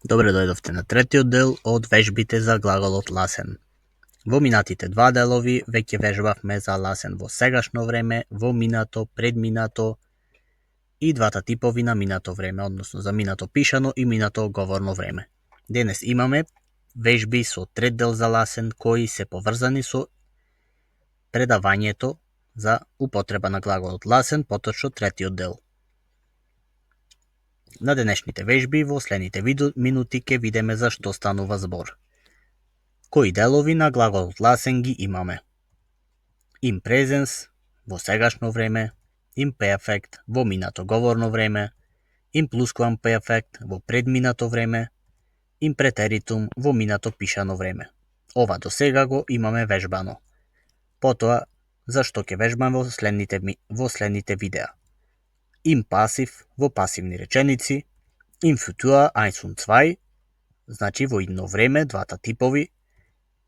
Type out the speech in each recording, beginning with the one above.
Добре дојдовте на третиот дел од вежбите за глаголот ласен. Во минатите два делови веќе вежбавме за ласен во сегашно време, во минато, предминато и двата типови на минато време, односно за минато пишано и минато говорно време. Денес имаме вежби со трет дел за ласен кои се поврзани со предавањето за употреба на глаголот ласен, поточно третиот дел. На денешните вежби во следните минути ќе видиме за што станува збор. Кои делови на глаголот ласен ги имаме? Im presens во сегашно време, im perfect во минато говорно време, im plusquamperfect во предминато време, im претеритум во минато пишано време. Ова до сега го имаме вежбано. Потоа, зашто ќе вежбаме во следните видеа? Im пасив во пасивни реченици, im futur 1 und 2, значи во идно време, двата типови,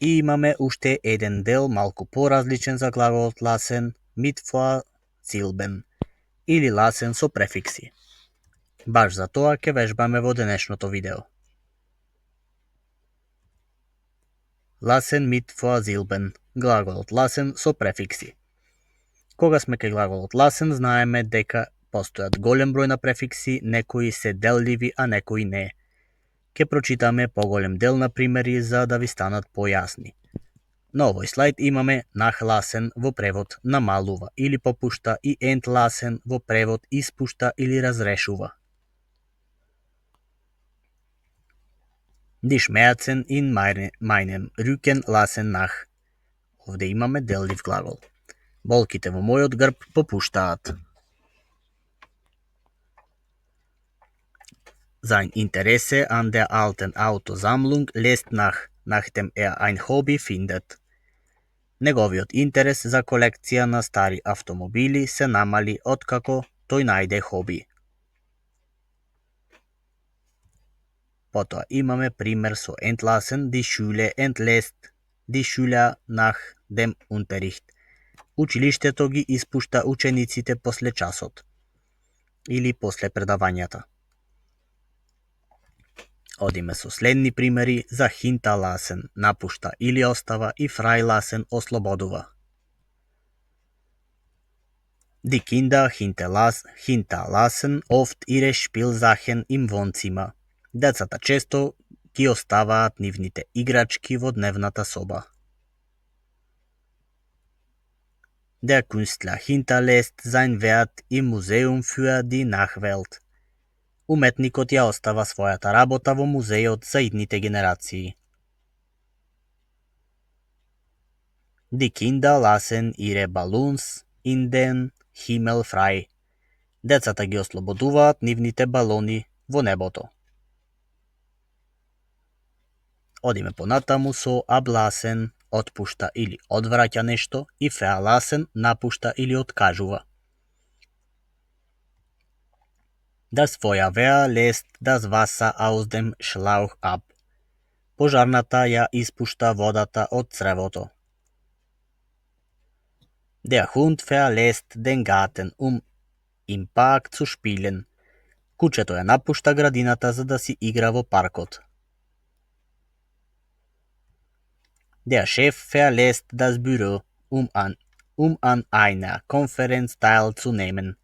и имаме уште еден дел малку поразличен за глаголот ласен, mit vorsilben, или ласен со префикси. Баш за тоа ќе вежбаме во денешното видео. Ласен mit vorsilben, глаголот ласен со префикси. Кога сме кај глаголот ласен, знаеме дека постојат голем број на префикси, некои се делливи, а некои не. Ке прочитаме поголем дел на примери за да ви станат појасни. На овој слайд имаме nachlassen во превод намалува или попушта и entlassen во превод испушта или разрешува. Die Schmerzen in meinem Rücken lassen nach. Овде имаме деллив глагол. Болките во мојот грб попуштаат. Sein Interesse an der alten Autosammlung lässt nach, nachdem ein Hobby findet. Неговиот интерес за колекција на стари автомобили се намали откако тој најде хоби. Потоа имаме пример со entlassen, die Schule entlässt die Schüler nach dem Unterricht. Училиштето ги испушта учениците после часот или после предавањата. Одиме со следни примери за hinterlassen, напушта или остава, и freilassen, ослободува. Die Kinder hinterlassen oft ihre Spielsachen im Wohnzimmer. Децата често ги оставаат нивните играчки во дневната соба. Der Künstler hinterlässt sein Werk im Museum für die Nachwelt. Уметникот ја остава својата работа во музејот за идните генерации. Die Kinder lassen ihre Ballons in den Himmel frei. Децата ги ослободуваат нивните балони во небото. Одиме понатаму со ablassen, отпушта или одвраќа нешто, и verlassen, напушта или откажува. Das Feuerwehr lässt das Wasser aus dem Schlauch ab. Пожарната ја испушта водата од цревото. Der Hund verlässt den Garten, im Park zu spielen. Кучето ја напушта градината за да си игра во паркот. Der Chef verlässt das Büro, an einer Konferenz teilzunehmen.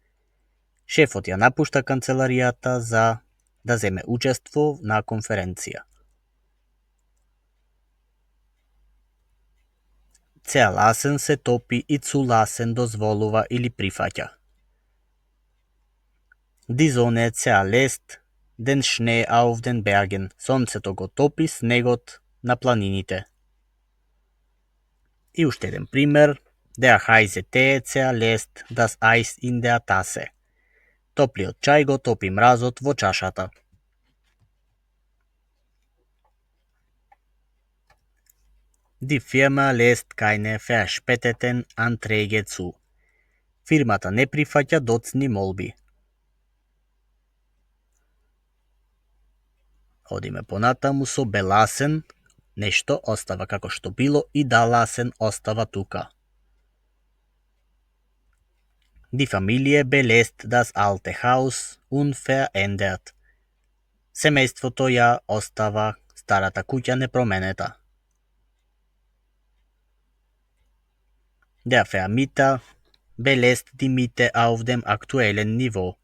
Шефот ја напушта канцеларијата за да земе учество на конференција. Zerlassen се топи и zulassen дозволува или прифаќа. Die Sonne zerlässt den Schnee auf den Bergen. Сонцето го топи снегот на планините. И уште еден пример. Der heiße Tee zerlässt das Eis in der Tasse. Топлиот чај го топи мразот во чашата. Die Firma lässt keine verspäteten Anträge zu. Фирмата не прифаќа доцни молби. Одиме понатаму со belassen, нешто остава како што било, и da-lassen, остава тука. Die Familie belässt das alte Haus unverändert. Семејството ја остава старата куќа непроменета. Der Vermieter belässt die Miete auf dem aktuellen ниво.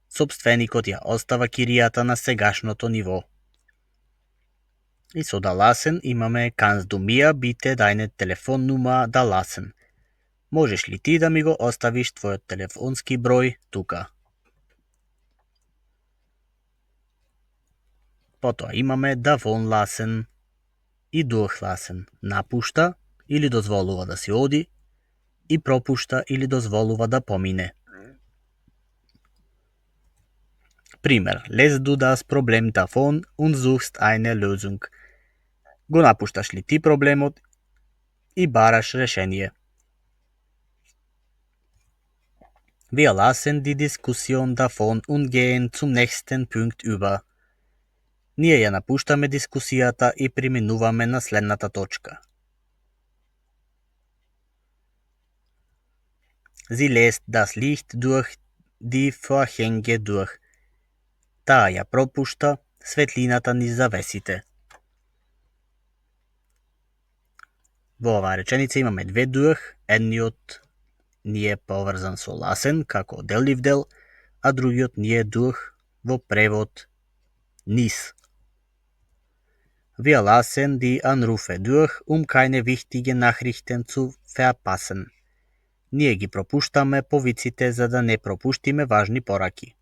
Собственикот ја остава киријата на сегашното ниво. И со да ласен имаме kannst du mir bitte deine Telefonnummer da lassen. Можеш ли ти да ми го оставиш твојот телефонски број тука? Потоа имаме davon lassen и durchlassen. Напушта или дозволува да си оди и пропушта или дозволува да помине. Пример, lässt du das Problem davon und suchst eine Lösung. Го напушташ ли ти проблемот и бараш решение. Wir lassen die Diskussion davon und gehen zum nächsten Punkt über. Ние ја напуштаме дискусијата и преминуваме на следната точка. Sie lässt das Licht durch die Vorhänge durch. Таа ја пропушта светлината низ завесите. Во оваа реченица имаме две durch, едниот ни е поврзан со ласен, како делив дел, а другиот ни е durch во превод низ. Wir lassen die Anrufe durch, keine wichtige Nachrichten zu verpassen. Ние ги пропуштаме повиците за да не пропуштиме важни пораки.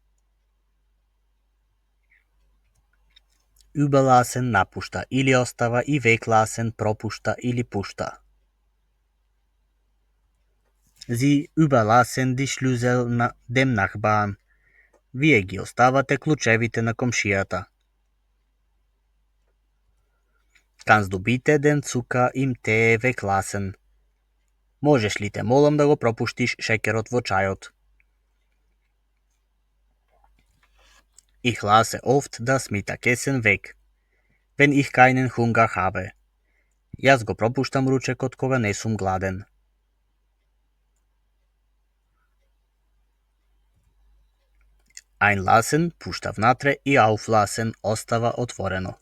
Überlassen напушта или остава и weglassen пропушта или пушта. Sie überlassen die Schlüssel dem Nachbarn. Вие ги оставате клучевите на комшијата. Kannst du bitte den Zucker im Tee weglassen? Можеш ли те молам да го пропуштиш шекерот во чајот? Ich lasse oft das Mittagessen weg, wenn ich keinen Hunger habe. Јас го пропуштам ручекот кога не сум гладен. Einlassen пушта внатре и auflassen остава отворено.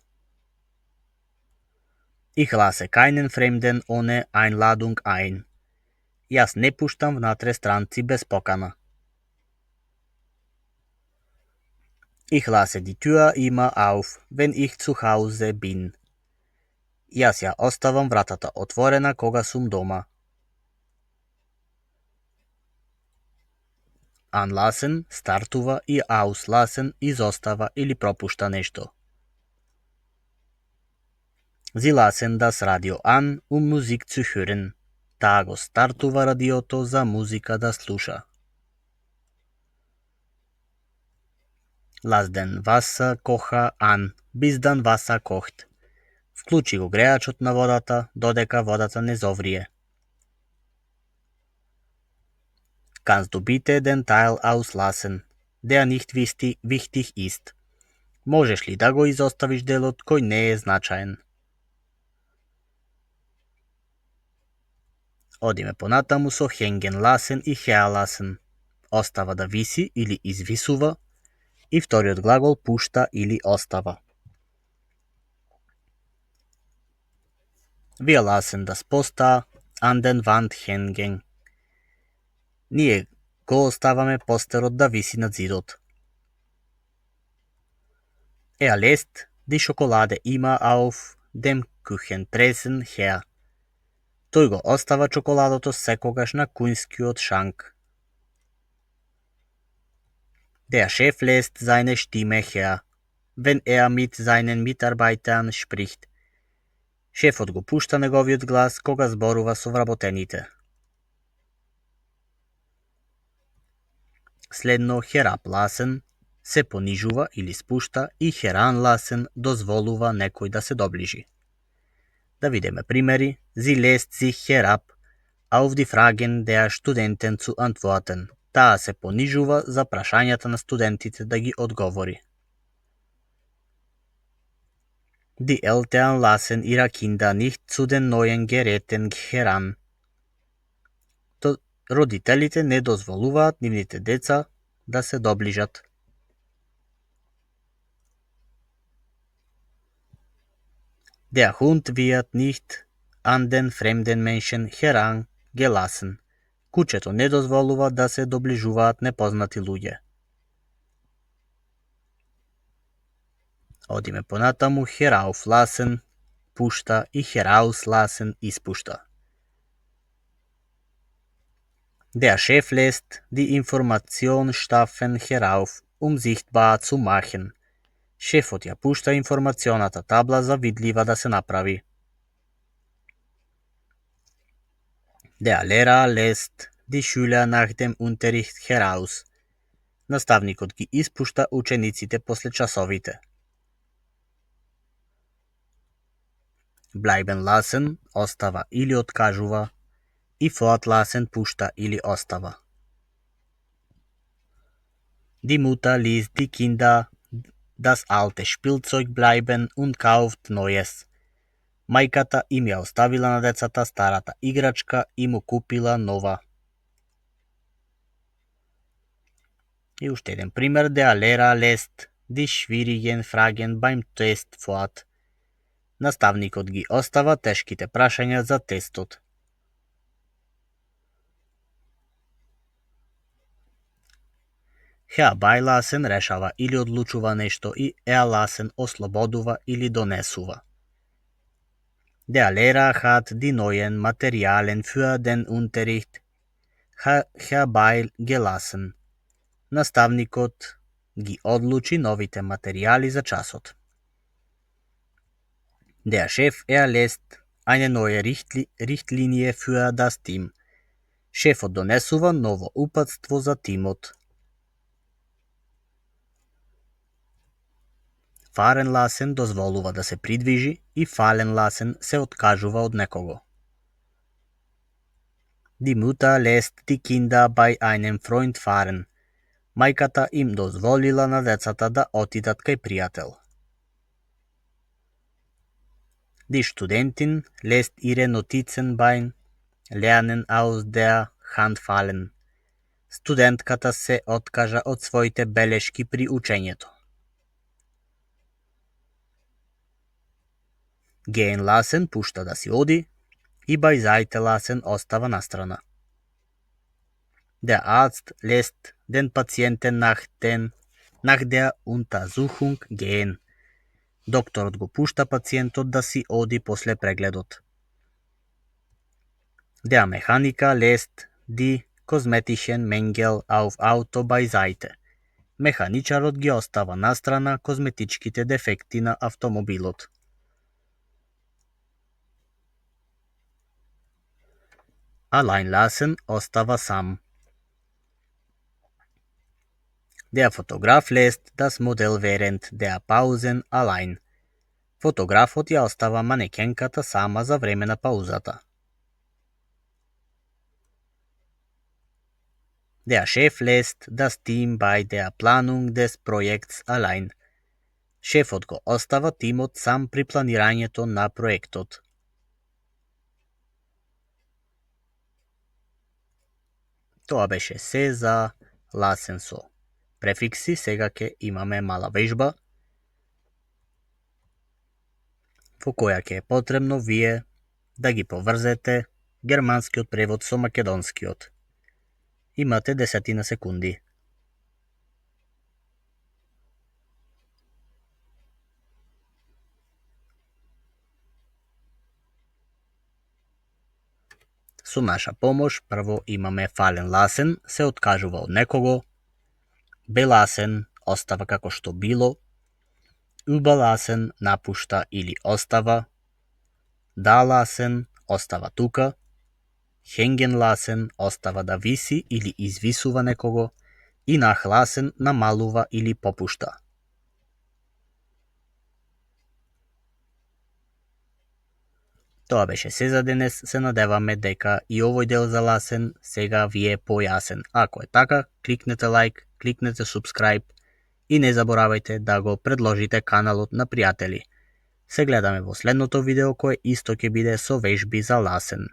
Ich lasse keinen Fremden ohne Einladung ein. Јас не пуштам внатре странци без покана. Ich lasse die Tür immer auf, wenn ich zu Hause bin. Јас ја оставам вратата отворена кога сум дома. Anlassen стартува и auslassen изостава или пропушта нешто. Sie lassen das Radio an, Musik zu hören. Таа го стартува радиото за музика да слуша. Lass den Wasser kocher an, bis dann Wasser kocht. Вклучи го греачот на водата, додека водата не зоврие. Kannst du bitte den Teil auslassen, der nicht wichtig ist? Можеш ли да го изоставиш делот кој не е значаен? Одиме понатаму со hängen lassen и herlassen. Остава да виси или извисува и вториот глагол пушта или остава. Wir lassen das Poster an den Wand hängen. Ние го оставаме постерот да виси над зидот. Er lässt die Schokolade immer auf dem Küchentresen her. Тој го остава чоколадото секогаш на кујнскиот шанк. Der Chef lässt seine Stimme her, wenn mit seinen Mitarbeitern spricht. Шефот го пушта неговиот глас кога зборува со вработените. Следно herablassen се понижува или спушта и heranlassen дозволува некој да се доближи. Да видиме примери. Sie lässt sich herab, auf die Fragen der Studenten zu antworten. Таа се понижува за прашањата на студентите да ги одговори. Die Eltern lassen ihre Kinder nicht zu den neuen Geräten heran. Родителите не дозволуваат нивните деца да се доближат. Der Hund wird nicht an den fremden Menschen herangelassen. Кучето не дозволува да се доближуваат непознати луѓе. Одиме понатаму, herauflassen пушта и herauslassen испушта. Der Chef lässt die Informationstafeln herauf, sichtbar zu machen. Шефот ја пушта информационата табла за видлива да се направи. Der Lehrer lässt die Schüler nach dem Unterricht heraus. Наставникот ги испушта учениците после часовите. Bleiben lassen остава или откажува и fortlassen пушта или остава. Die Mutter ließ die Kinder das alte Spielzeug bleiben und kauft neues. Мајката им ја оставила на децата старата играчка и му купила нова. И уште еден пример, der Lehrer lässt die schwierigen Fragen beim Test fort. Наставникот ги остава тешките прашања за тестот. Herbeilassen решава или одлучува нешто и erlassen ослободува или донесува. Der Lehrer hat die neuen Materialien für den Unterricht herbeigelassen. Наставникот ги одлучи новите материјали за часот. Der Chef erlässt eine neue Richtlinie für das Team. Шефот донесува ново упатство за тимот. Fahren lassen дозволува да се придвижи и fallen lassen се откажува од некого. Die Mutter lässt die Kinder bei einem Freund fahren. Мајката им дозволила на децата да отидат кај пријател. Die Studentin lässt ihre Notizen beim Lernen aus der Hand fallen. Студентката се откажа од своите белешки при учењето. Gehen lassen пушта да си оди и beiseite lassen остава настрана. Der Arzt lässt den Patienten nach der Untersuchung gehen. Докторот го пушта пациентот да си оди после прегледот. Der Mechaniker lässt die kosmetischen Mängel auf Auto beiseite. Механичарот ги остава настрана козметичките дефекти на автомобилот. Allein lassen остава сам. Der Fotograf lässt das Modell während der Pausen allein. Фотографот ја остава манекенката сама за време на паузата. Der Chef lässt das Team bei der Planung des Projekts allein. Шефот го остава тимот сам при планирањето на проектот. Тоа беше се за lassen со префикси. Сега ќе имаме мала вежба во која ќе е потребно вие да ги поврзете германскиот превод со македонскиот. Имате 10 секунди. Со наша помош прво имаме fallen lassen, се откажува од некого, belassen остава како што било, überlassen напушта или остава, dalassen остава тука, hängen lassen остава да виси или извисува некого и nachlassen намалува или попушта. Тоа беше се за денес. Се надеваме дека и овој дел за lassen сега ви е појасен. Ако е така, кликнете лайк, кликнете subscribe и не заборавајте да го предложите каналот на пријатели. Се гледаме во следното видео кое исто ќе биде со вежби за lassen.